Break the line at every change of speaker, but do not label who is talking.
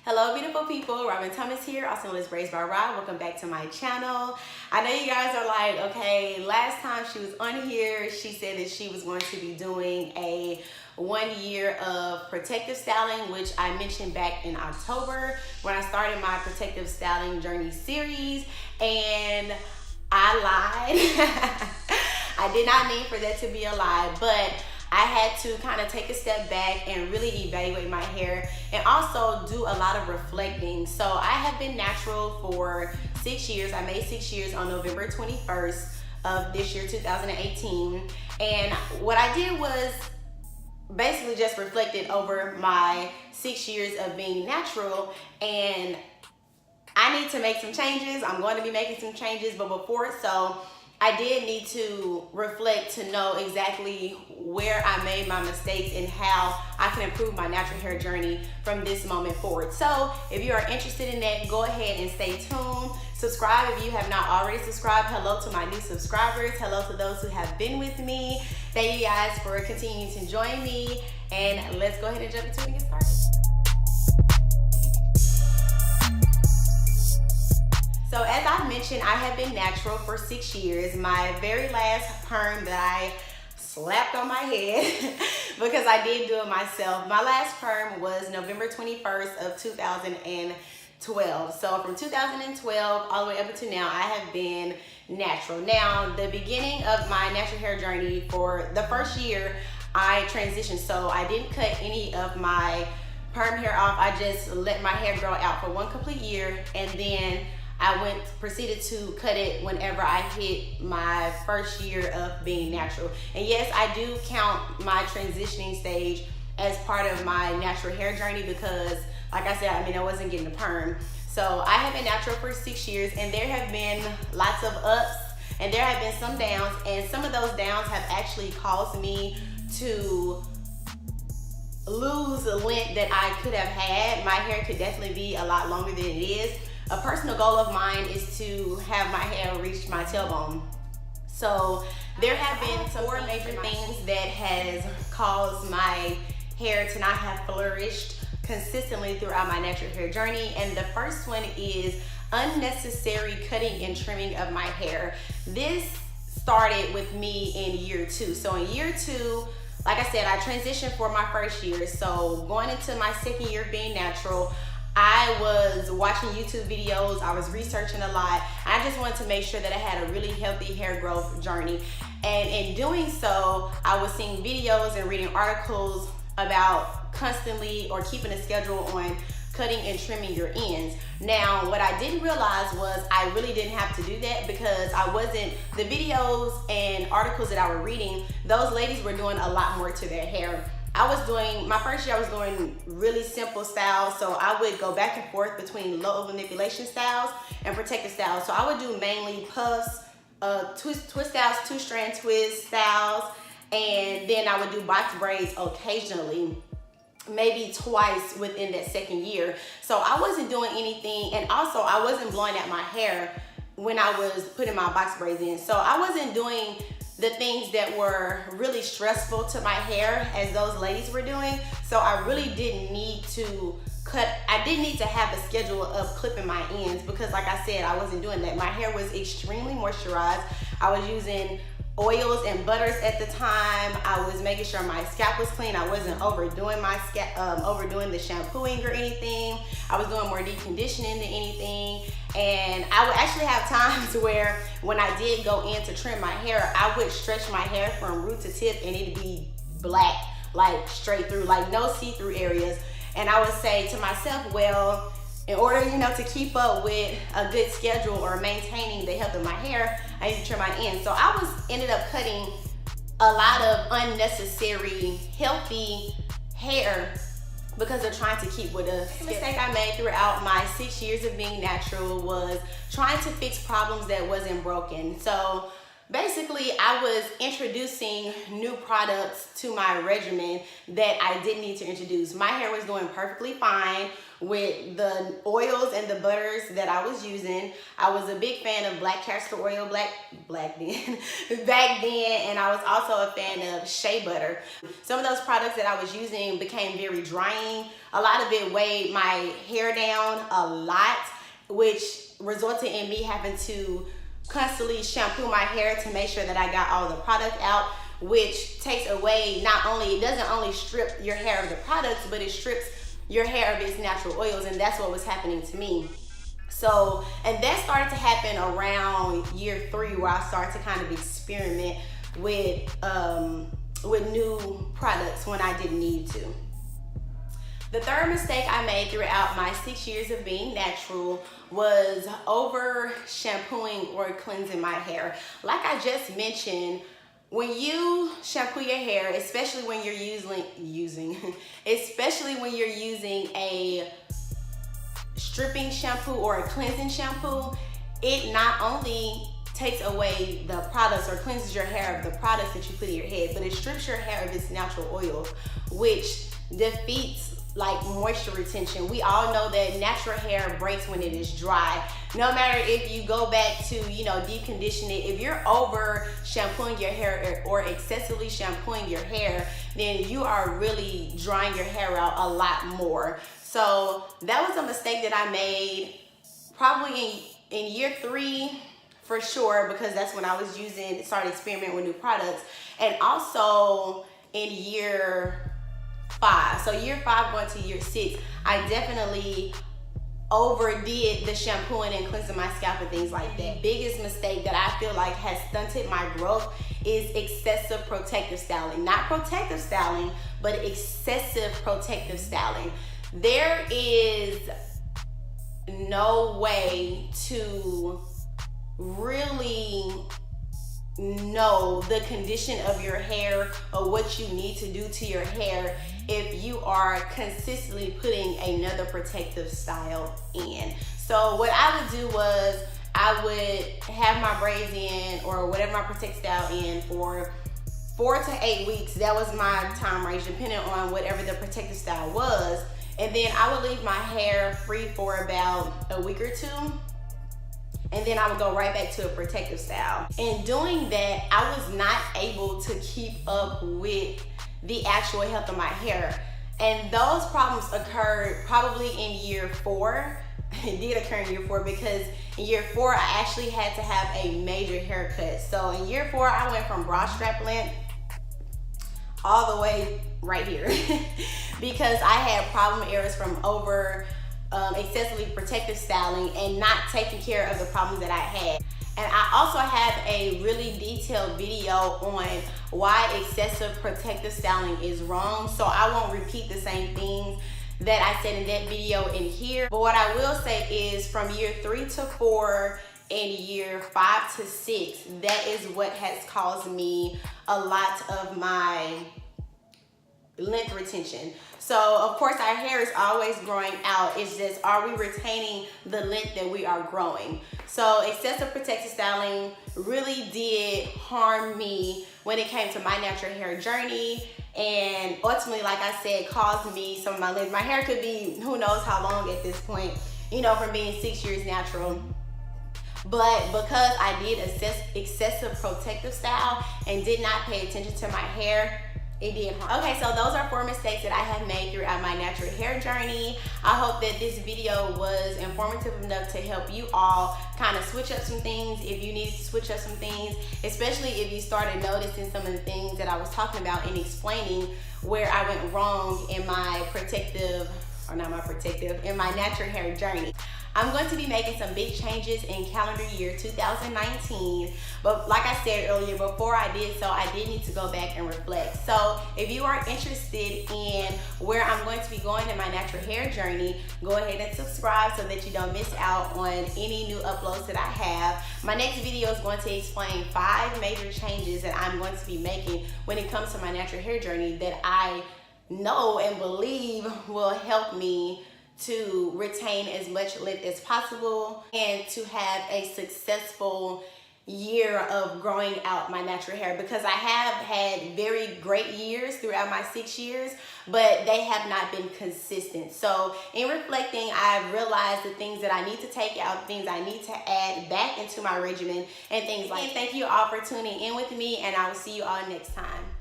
Hello beautiful people, Robin Thomas here, also known as Raised by Rob. Welcome back to my channel. I know you guys are like, okay, last time she was on here, she said that she was going to be doing a 1 year of protective styling, which I mentioned back in October when I started my protective styling journey series, and I lied. I did not mean for that to be a lie, but I had to kind of take a step back and really evaluate my hair and also do a lot of reflecting. So I have been natural for 6 years. I made 6 years on November 21st of this year, 2018. And what I did was basically just reflected over my 6 years of being natural, and I need to make some changes. I'm going to be making some changes, but before so, I did need to reflect to know exactly where I made my mistakes and how I can improve my natural hair journey from this moment forward. So if you are interested in that, go ahead and stay tuned. Subscribe if you have not already subscribed. Hello to my new subscribers. Hello to those who have been with me. Thank you guys for continuing to join me. And let's go ahead and jump into it and get started. So as I mentioned, I have been natural for 6 years. My very last perm that I slapped on my head because I did do it myself. My last perm was November 21st of 2012. So from 2012 all the way up until now, I have been natural. Now, the beginning of my natural hair journey, for the first year, I transitioned. So I didn't cut any of my perm hair off. I just let my hair grow out for 1 complete year, and then I proceeded to cut it whenever I hit my first year of being natural. And yes, I do count my transitioning stage as part of my natural hair journey because, like I said, I wasn't getting a perm. So I have been natural for 6 years, and there have been lots of ups and there have been some downs, and some of those downs have actually caused me to lose the length that I could have had. My hair could definitely be a lot longer than it is. A personal goal of mine is to have my hair reach my tailbone. So there have been some 4 major things that has caused my hair to not have flourished consistently throughout my natural hair journey. And the first one is unnecessary cutting and trimming of my hair. This started with me in year 2. So in year 2, like I said, I transitioned for my first year. So going into my second year of being natural, I was watching YouTube videos, I was researching a lot. I just wanted to make sure that I had a really healthy hair growth journey. And in doing so, I was seeing videos and reading articles about constantly or keeping a schedule on cutting and trimming your ends. Now, what I didn't realize was I really didn't have to do that because the videos and articles that I was reading, those ladies were doing a lot more to their hair. My first year I was doing really simple styles, so I would go back and forth between low manipulation styles and protective styles. So I would do mainly puffs, twist styles, 2-strand twist styles, and then I would do box braids occasionally, maybe twice within that second year. So I wasn't doing anything, and also I wasn't blowing out my hair when I was putting my box braids in. So I wasn't doing the things that were really stressful to my hair as those ladies were doing. So I really didn't need to cut. I didn't need to have a schedule of clipping my ends because, like I said, I wasn't doing that. My hair was extremely moisturized. I was using oils and butters at the time. I was making sure my scalp was clean. I wasn't overdoing my scalp, overdoing the shampooing or anything. I was doing more deep conditioning than anything. And I would actually have times where when I did go in to trim my hair, I would stretch my hair from root to tip and it'd be black, like straight through, like no see-through areas. And I would say to myself, well, in order, to keep up with a good schedule or maintaining the health of my hair, I need to trim my ends. So I ended up cutting a lot of unnecessary healthy hair because of trying to keep with a mistake I made throughout my 6 years of being natural was trying to fix problems that wasn't broken. So basically, I was introducing new products to my regimen that I didn't need to introduce. My hair was doing perfectly fine with the oils and the butters that I was using. I was a big fan of black castor oil back then, and I was also a fan of shea butter. Some of those products that I was using became very drying. A lot of it weighed my hair down a lot, which resulted in me having to constantly shampoo my hair to make sure that I got all the product out, which takes away, it doesn't only strip your hair of the products, but it strips your hair of its natural oils, and that's what was happening to me. So, and that started to happen around year 3, where I started to kind of experiment with new products when I didn't need to. The third mistake I made throughout my 6 years of being natural was over shampooing or cleansing my hair. Like I just mentioned, when you shampoo your hair, especially when you're using a stripping shampoo or a cleansing shampoo, it not only takes away the products or cleanses your hair of the products that you put in your head, but it strips your hair of its natural oils, which defeats like moisture retention. We all know that natural hair breaks when it is dry. No matter if you go back to, deep condition it, if you're over shampooing your hair or excessively shampooing your hair, then you are really drying your hair out a lot more. So that was a mistake that I made probably in year 3 for sure, because that's when I was started experimenting with new products, and also in year 5. So year 5 going to year 6, I definitely overdid the shampooing and cleansing my scalp and things like that. Biggest mistake that I feel like has stunted my growth is excessive protective styling. Not protective styling, but excessive protective styling. There is no way to really know the condition of your hair or what you need to do to your hair if you are consistently putting another protective style in. So what I would do was I would have my braids in or whatever my protective style in for 4 to 8 weeks. That was my time range, depending on whatever the protective style was. And then I would leave my hair free for about a week or 2. And then I would go right back to a protective style. In doing that, I was not able to keep up with the actual health of my hair. And those problems occurred probably in year 4. It did occur in year 4 because in year 4, I actually had to have a major haircut. So in year 4, I went from bra strap length all the way right here because I had problem areas from excessively protective styling and not taking care of the problems that I had. And I also have a really detailed video on why excessive protective styling is wrong, so I won't repeat the same things that I said in that video in here. But what I will say is from year 3 to 4 and year 5 to 6, that is what has caused me a lot of my length retention. So of course our hair is always growing out. It's just, are we retaining the length that we are growing? So excessive protective styling really did harm me when it came to my natural hair journey, and ultimately, like I said, caused me some of my length. My hair could be who knows how long at this point, from being 6 years natural. But because I did excessive protective style and did not pay attention to my hair, it did harm. Okay, so those are 4 mistakes that I have made throughout my natural hair journey. I hope that this video was informative enough to help you all kind of switch up some things if you needed to switch up some things, especially if you started noticing some of the things that I was talking about and explaining where I went wrong in my in my natural hair journey. I'm going to be making some big changes in calendar year 2019, but like I said earlier, before I did so, I did need to go back and reflect. So if you are interested in where I'm going to be going in my natural hair journey, go ahead and subscribe so that you don't miss out on any new uploads that I have. My next video is going to explain 5 major changes that I'm going to be making when it comes to my natural hair journey that I know and believe will help me to retain as much length as possible and to have a successful year of growing out my natural hair, because I have had very great years throughout my 6 years, but they have not been consistent. So in reflecting, I realized the things that I need to take out, things I need to add back into my regimen, and things like that. Thank you all for tuning in with me, and I will see you all next time.